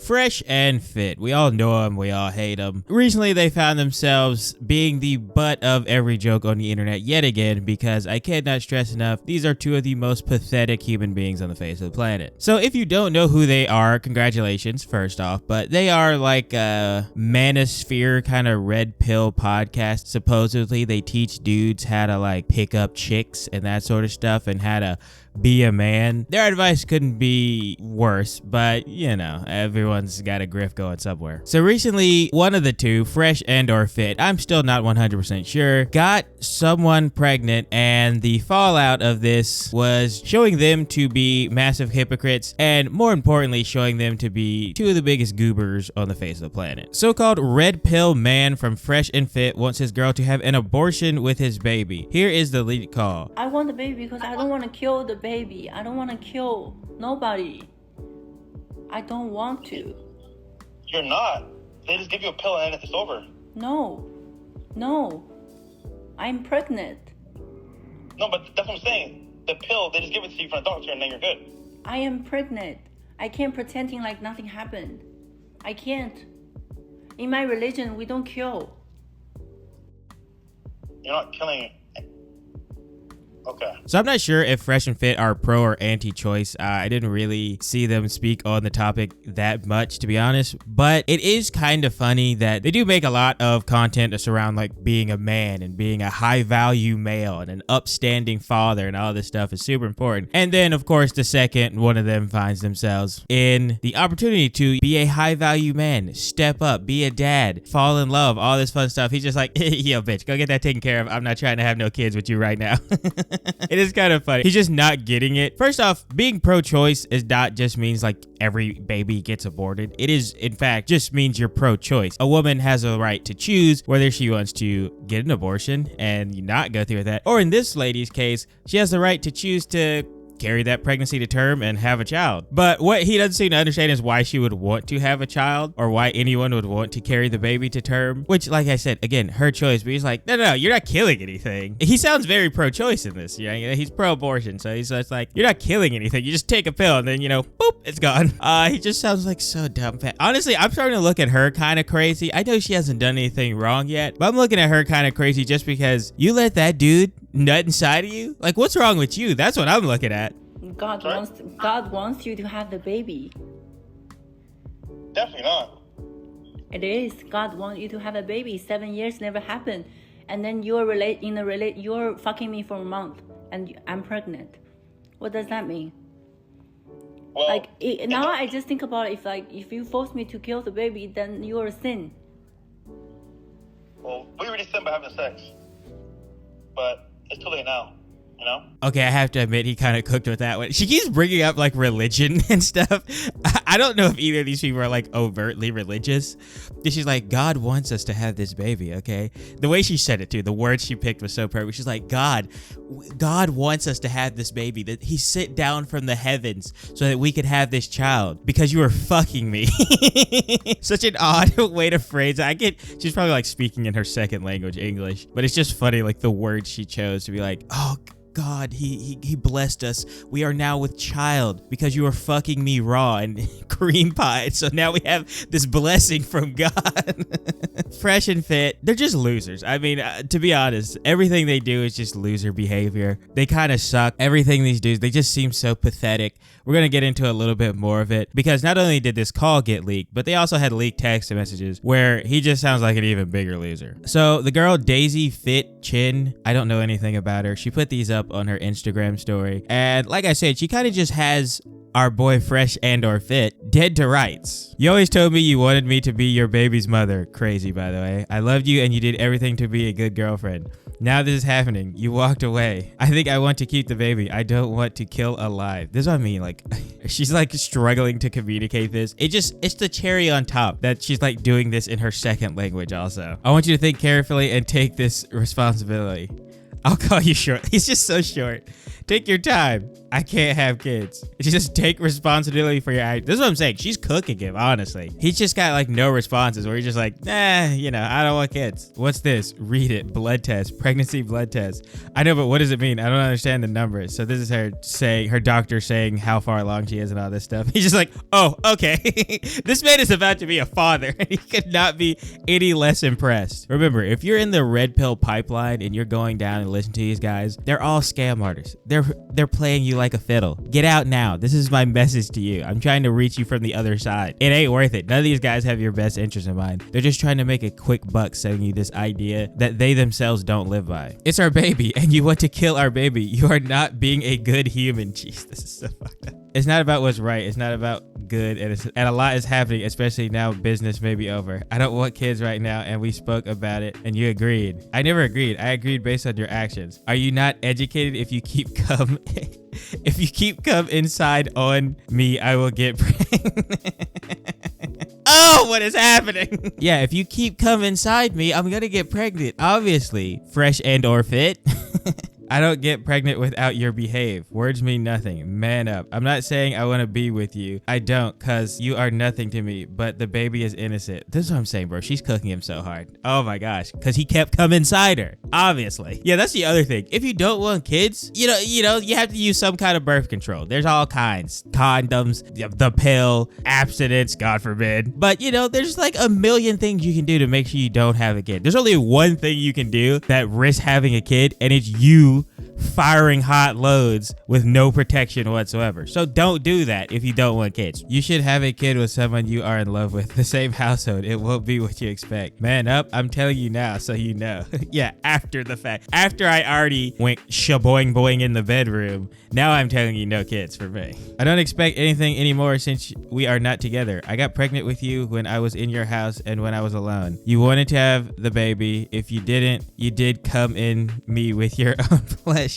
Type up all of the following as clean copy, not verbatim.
Fresh and Fit. We all know them, we all hate them. Recently, they found themselves being the butt of every joke on the internet yet again because I cannot stress enough, these are two of the most pathetic human beings on the face of the planet. So if you don't know who they are, congratulations, first off, but they are like a manosphere kind of red pill podcast. Supposedly, they teach dudes how to like pick up chicks and that sort of stuff and how to be a man. Their advice couldn't be worse, but you know, everyone's got a grift going somewhere. So recently, one of the two, Fresh and or Fit, I'm still not 100% sure, got someone pregnant, and the fallout of this was showing them to be massive hypocrites, and more importantly, showing them to be two of the biggest goobers on the face of the planet. So-called red pill man from Fresh and Fit wants his girl to have an abortion with his baby. Here is the lead call. I want the baby because I don't want to kill the baby. I don't want to kill nobody. I don't want to. You're not. They just give you a pill and it's over. No. I'm pregnant. No, but that's what I'm saying. The pill, they just give it to you from a doctor and then you're good. I am pregnant. I can't pretending like nothing happened. I can't. In my religion, we don't kill. You're not killing. Okay. So I'm not sure if Fresh and Fit are pro or anti-choice. I didn't really see them speak on the topic that much, to be honest. But it is kind of funny that they do make a lot of content that's around like being a man and being a high-value male and an upstanding father, and all this stuff is super important. And then, of course, the second one of them finds themselves in the opportunity to be a high-value man, step up, be a dad, fall in love, all this fun stuff. He's just like, yo, bitch, go get that taken care of. I'm not trying to have no kids with you right now. It is kind of funny. He's just not getting it. First off, being pro-choice is not just means like every baby gets aborted. It is, in fact, just means you're pro-choice. A woman has a right to choose whether she wants to get an abortion and not go through with that. Or in this lady's case, she has the right to choose to carry that pregnancy to term and have a child. But what he doesn't seem to understand is why she would want to have a child, or why anyone would want to carry the baby to term, which, like I said, again, her choice. But he's like, no, you're not killing anything. He sounds very pro-choice in this. You know, he's pro-abortion, so he's just like, you're not killing anything. You just take a pill and then, you know, boop, it's gone. He just sounds like so dumb. Honestly, I'm starting to look at her kind of crazy. I know she hasn't done anything wrong yet, but I'm looking at her kind of crazy just because you let that dude nut inside of you. Like, what's wrong with you? That's what I'm looking at. God wants you to have the baby. Definitely not. It is. God wants you to have a baby. 7 years never happened, and then you're fucking me for a month, and I'm pregnant. What does that mean? Well, now I just think about it, if you force me to kill the baby, then you're a sin. Well, we already sinned by having sex, but it's too late now. You know? Okay, I have to admit, he kind of cooked with that one. She keeps bringing up like religion and stuff. I don't know if either of these people are like overtly religious. She's like, God wants us to have this baby, okay? The way she said it too, the words she picked was so perfect. She's like, God wants us to have this baby, that he sit down from the heavens so that we could have this child because you were fucking me. Such an odd way to phrase it. She's probably like speaking in her second language, English, but it's just funny, like the words she chose to be like, oh, God, he blessed us. We are now with child because you were fucking me raw and cream pie. So now we have this blessing from God. Fresh and Fit, they're just losers. I mean, to be honest, everything they do is just loser behavior. They kind of suck. Everything these dudes, they just seem so pathetic. We're going to get into a little bit more of it because not only did this call get leaked, but they also had leaked text messages where he just sounds like an even bigger loser. So the girl Daisy Chen, I don't know anything about her. She put these up on her Instagram story. And like I said, she kind of just has our boy Fresh and or Fit dead to rights. You always told me you wanted me to be your baby's mother. Crazy, by the way. I loved you and you did everything to be a good girlfriend. Now this is happening. You walked away. I think I want to keep the baby. I don't want to kill alive. This is what I mean. Like, she's like struggling to communicate this. It's the cherry on top that she's like doing this in her second language also. I want you to think carefully and take this responsibility. I'll call you short. He's just so short. Take your time. I can't have kids. She just take responsibility for your act. This is what I'm saying. She's cooking him, honestly. He's just got like no responses where he's just like, nah, you know, I don't want kids. What's this? Read it. Blood test. Pregnancy blood test. I know, but what does it mean? I don't understand the numbers. So this is her saying, her doctor saying how far along she is and all this stuff. He's just like, oh, okay. This man is about to be a father. He could not be any less impressed. Remember, if you're in the red pill pipeline and you're going down and listen to these guys, they're all scam artists. They're playing you like a fiddle. Get out now. This is my message to you. I'm trying to reach you from the other side. It ain't worth it. None of these guys have your best interest in mind. They're just trying to make a quick buck selling you this idea that they themselves don't live by. It's our baby and you want to kill our baby. You are not being a good human. Jeez, this is so fucked up. It's not about what's right. It's not about good. And a lot is happening, especially now business may be over. I don't want kids right now. And we spoke about it and you agreed. I never agreed. I agreed based on your actions. Are you not educated? If you keep cum inside on me, I will get pregnant. Oh, what is happening? Yeah, if you keep cum inside me, I'm gonna get pregnant. Obviously, fresh and or fit. I don't get pregnant without your behave. Words mean nothing. Man up. I'm not saying I want to be with you. I don't, cause you are nothing to me, but the baby is innocent. This is what I'm saying, bro. She's cooking him so hard. Oh my gosh. Cause he kept coming inside her. Obviously. Yeah, that's the other thing. If you don't want kids, you have to use some kind of birth control. There's all kinds. Condoms, the pill, abstinence, God forbid. But there's like a million things you can do to make sure you don't have a kid. There's only one thing you can do that risks having a kid, and it's you firing hot loads with no protection whatsoever. So don't do that if you don't want kids. You should have a kid with someone you are in love with, the same household. It won't be what you expect. Man up, I'm telling you now so you know. Yeah, after the fact. After I already went shaboing boing in the bedroom, now I'm telling you no kids for me. I don't expect anything anymore since we are not together. I got pregnant with you when I was in your house and when I was alone. You wanted to have the baby. If you didn't, you did come in me with your own pleasure.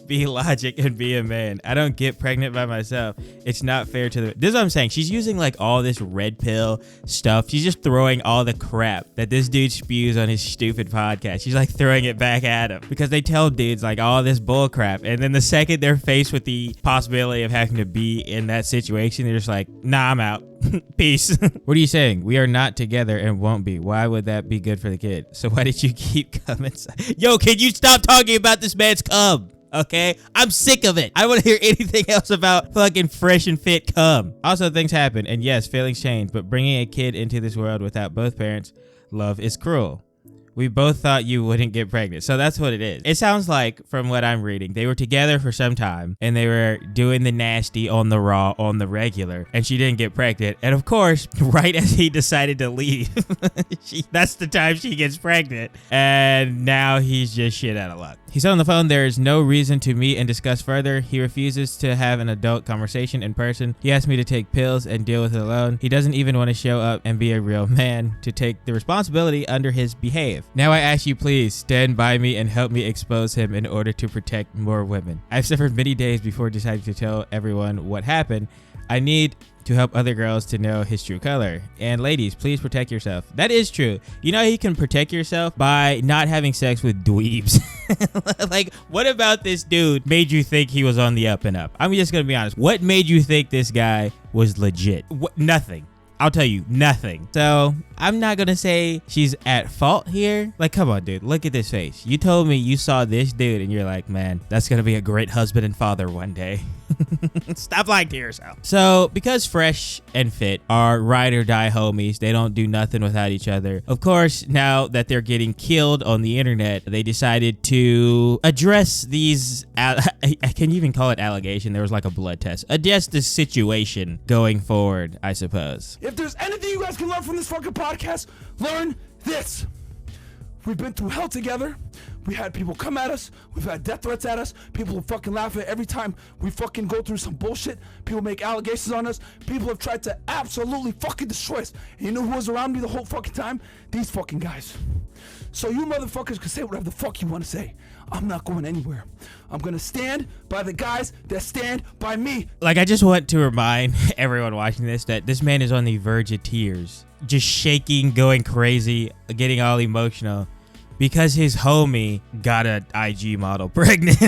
Be logic and be a man. I don't get pregnant by myself. It's not fair to the... This is what I'm saying. She's using like all this red pill stuff. She's just throwing all the crap that this dude spews on his stupid podcast. She's like throwing it back at him because they tell dudes like all this bull crap. And then the second they're faced with the possibility of having to be in that situation, they're just like, nah, I'm out. Peace. What are you saying? We are not together and won't be. Why would that be good for the kid? So why did you keep coming? Yo, can you stop talking about this man's cum? Okay? I'm sick of it. I don't want to hear anything else about fucking fresh and fit cum. Also, things happen. And yes, feelings change. But bringing a kid into this world without both parents' love is cruel. We both thought you wouldn't get pregnant. So that's what it is. It sounds like, from what I'm reading, they were together for some time and they were doing the nasty on the raw, on the regular, and she didn't get pregnant. And of course, right as he decided to leave, that's the time she gets pregnant. And now he's just shit out of luck. He said on the phone, there is no reason to meet and discuss further. He refuses to have an adult conversation in person. He asked me to take pills and deal with it alone. He doesn't even want to show up and be a real man to take the responsibility under his behave. Now I ask you, please stand by me and help me expose him in order to protect more women. I've suffered many days before deciding to tell everyone what happened. I need to help other girls to know his true color. And ladies, please protect yourself. That is true. You know, you can protect yourself by not having sex with dweebs. Like, what about this dude made you think he was on the up and up? I'm just gonna be honest. What made you think this guy was legit? Nothing. I'll tell you, nothing. So I'm not gonna say she's at fault here. Like, come on, dude, look at this face. You told me you saw this dude and you're like, man, that's gonna be a great husband and father one day. Stop lying to yourself. So because Fresh and Fit are ride or die homies, they don't do nothing without each other. Of course, now that they're getting killed on the internet, they decided to address these, I can't even call it allegation. There was like a blood test. Address the situation going forward, I suppose. If there's anything you guys can learn from this fucking podcast, learn this. We've been through hell together. We had people come at us. We've had death threats at us. People will fucking laugh at every time we fucking go through some bullshit. People make allegations on us. People have tried to absolutely fucking destroy us. And you know who was around me the whole fucking time? These fucking guys. So you motherfuckers can say whatever the fuck you want to say. I'm not going anywhere. I'm gonna stand by the guys that stand by me. Like, I just want to remind everyone watching this that this man is on the verge of tears. Just shaking, going crazy, getting all emotional because his homie got an IG model pregnant.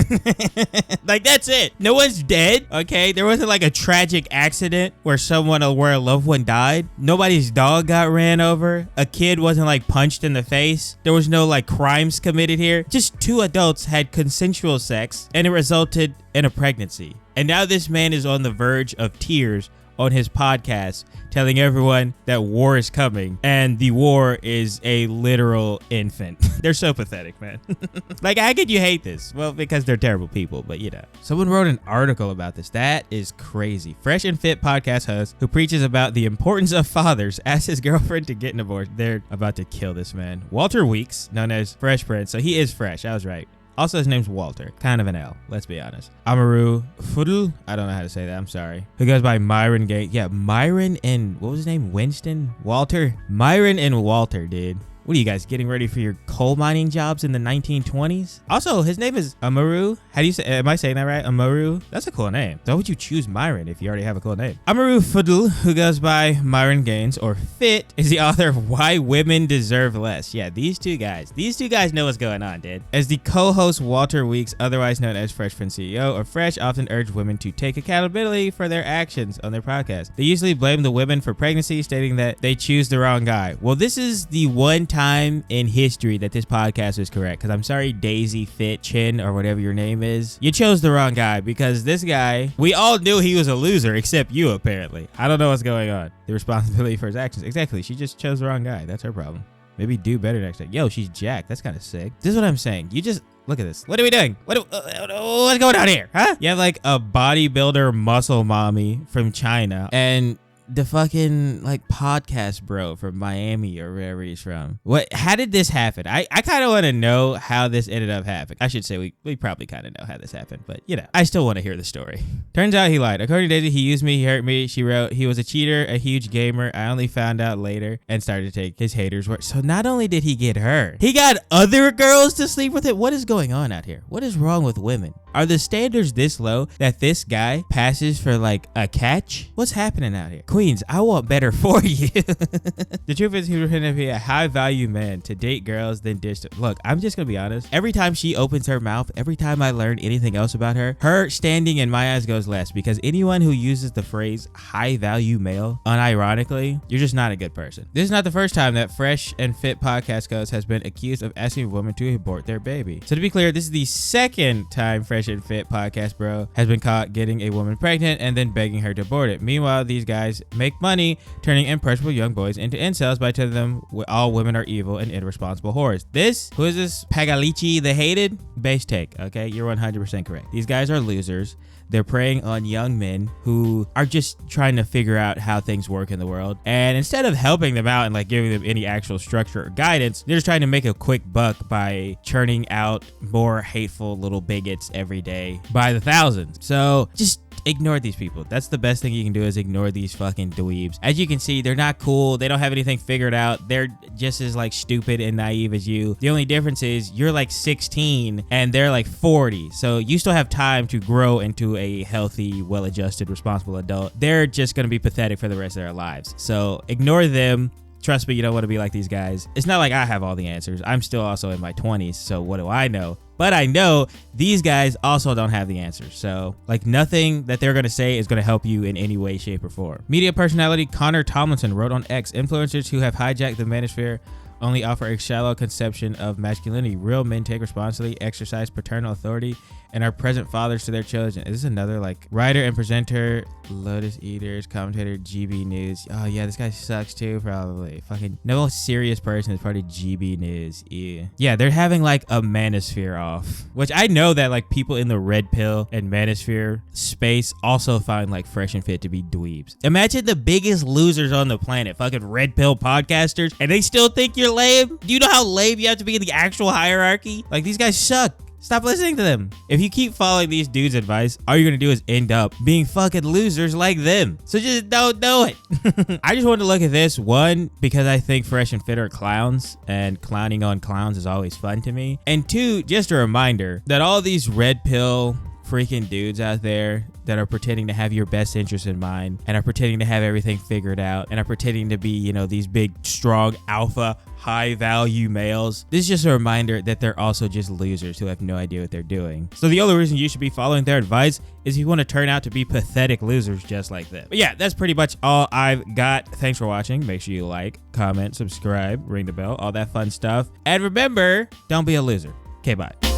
Like, that's it. No one's dead, okay? There wasn't like a tragic accident where where a loved one died. Nobody's dog got ran over. A kid wasn't like punched in the face. There was no like crimes committed here. Just two adults had consensual sex and it resulted in a pregnancy. And now this man is on the verge of tears on his podcast telling everyone that war is coming and the war is a literal infant. They're so pathetic, man. Like, how could you hate this? Well, because they're terrible people, but you know. Someone wrote an article about this. That is crazy. Fresh and Fit podcast host who preaches about the importance of fathers asked his girlfriend to get an abortion. They're about to kill this man. Walter Weeks, known as Fresh Prince. So he is fresh. I was right. Also, his name's Walter. Kind of an L, let's be honest. Amaru Fudl, I don't know how to say that, I'm sorry. Who goes by Myron Gates. Yeah, Myron and, what was his name? Winston? Walter? Myron and Walter, dude. What are you guys getting ready for your coal mining jobs in the 1920s? Also, his name is Amaru. How do you say, am I saying that right? Amaru? That's a cool name. Why would you choose Myron if you already have a cool name? Amaru Fudl, who goes by Myron Gaines or Fit, is the author of Why Women Deserve Less. Yeah, these two guys know what's going on, dude. As the co-host Walter Weeks, otherwise known as Fresh Prince CEO of Fresh, often urge women to take accountability for their actions on their podcast. They usually blame the women for pregnancy, stating that they choose the wrong guy. Well, this is the one time in history that this podcast is correct, because I'm sorry, Daisy Chen or whatever your name is, you chose the wrong guy, because this guy, we all knew he was a loser except you, apparently. I don't know what's going on. The responsibility for his actions. Exactly, she just chose the wrong guy. That's her problem. Maybe do better next time. Yo, she's jacked. That's kind of sick. This is what I'm saying. You just look at this. What are we doing? What's going on here? Huh? You have like a bodybuilder muscle mommy from China and the fucking like podcast bro from Miami or wherever he's from. How did this happen? I kind of want to know how this ended up happening. I should say we probably kind of know how this happened, but you know, I still want to hear the story. Turns out he lied. According to Daisy, he used me, he hurt me. She wrote, he was a cheater, a huge gamer. I only found out later and started to take his haters' word. So not only did he get her, he got other girls to sleep with it. What is going on out here? What is wrong with women? Are the standards this low that this guy passes for like a catch? What's happening out here? Queens, I want better for you. The truth is, he was going to be a high value man to date girls, then dish them. Look, I'm just going to be honest. Every time she opens her mouth, every time I learn anything else about her, her standing in my eyes goes less, because anyone who uses the phrase high value male, unironically, you're just not a good person. This is not the first time that Fresh and Fit podcast host has been accused of asking a woman to abort their baby. So to be clear, this is the second time Fresh and Fit podcast bro has been caught getting a woman pregnant and then begging her to abort it. Meanwhile, these guys make money turning impressionable young boys into incels by telling them all women are evil and irresponsible whores. Who is this? Pagalici the hated? Base take, okay? You're 100% correct. These guys are losers. They're preying on young men who are just trying to figure out how things work in the world. And instead of helping them out and like giving them any actual structure or guidance, they're just trying to make a quick buck by churning out more hateful little bigots every day by the thousands. So just ignore these people. That's the best thing you can do, is ignore these fucking dweebs. As you can see, they're not cool. They don't have anything figured out. They're just as like stupid and naive as you. The only difference is you're like 16 and they're like 40. So you still have time to grow into a healthy, well-adjusted, responsible adult. They're just going to be pathetic for the rest of their lives. So ignore them. Trust me, you don't want to be like these guys. It's not like I have all the answers. I'm still also in my 20s, so what do I know? But I know these guys also don't have the answers. So like nothing that they're going to say is going to help you in any way, shape, or form. Media personality Connor Tomlinson wrote on X, influencers who have hijacked the manosphere only offer a shallow conception of masculinity. Real men take responsibility, exercise paternal authority, and are present fathers to their children. Is this another like writer and presenter, Lotus Eaters, commentator, GB News? Oh yeah, this guy sucks too, probably. Fucking no serious person is part of GB News. Yeah, they're having like a manosphere off, which I know that like people in the red pill and manosphere space also find like Fresh and Fit to be dweebs. Imagine the biggest losers on the planet, fucking red pill podcasters, and they still think you're lame. Do you know how lame you have to be in the actual hierarchy? Like, these guys suck. Stop listening to them. If you keep following these dudes' advice, all you're gonna do is end up being fucking losers like them. So just don't do it. I just wanted to look at this, one, because I think Fresh and Fit are clowns, and clowning on clowns is always fun to me. And two, just a reminder that all these red pill freaking dudes out there that are pretending to have your best interest in mind and are pretending to have everything figured out and are pretending to be, you know, these big, strong, alpha, high value males. This is just a reminder that they're also just losers who have no idea what they're doing. So the only reason you should be following their advice is if you want to turn out to be pathetic losers just like them. But yeah, that's pretty much all I've got. Thanks for watching. Make sure you like, comment, subscribe, ring the bell, all that fun stuff. And remember, don't be a loser. Okay, bye.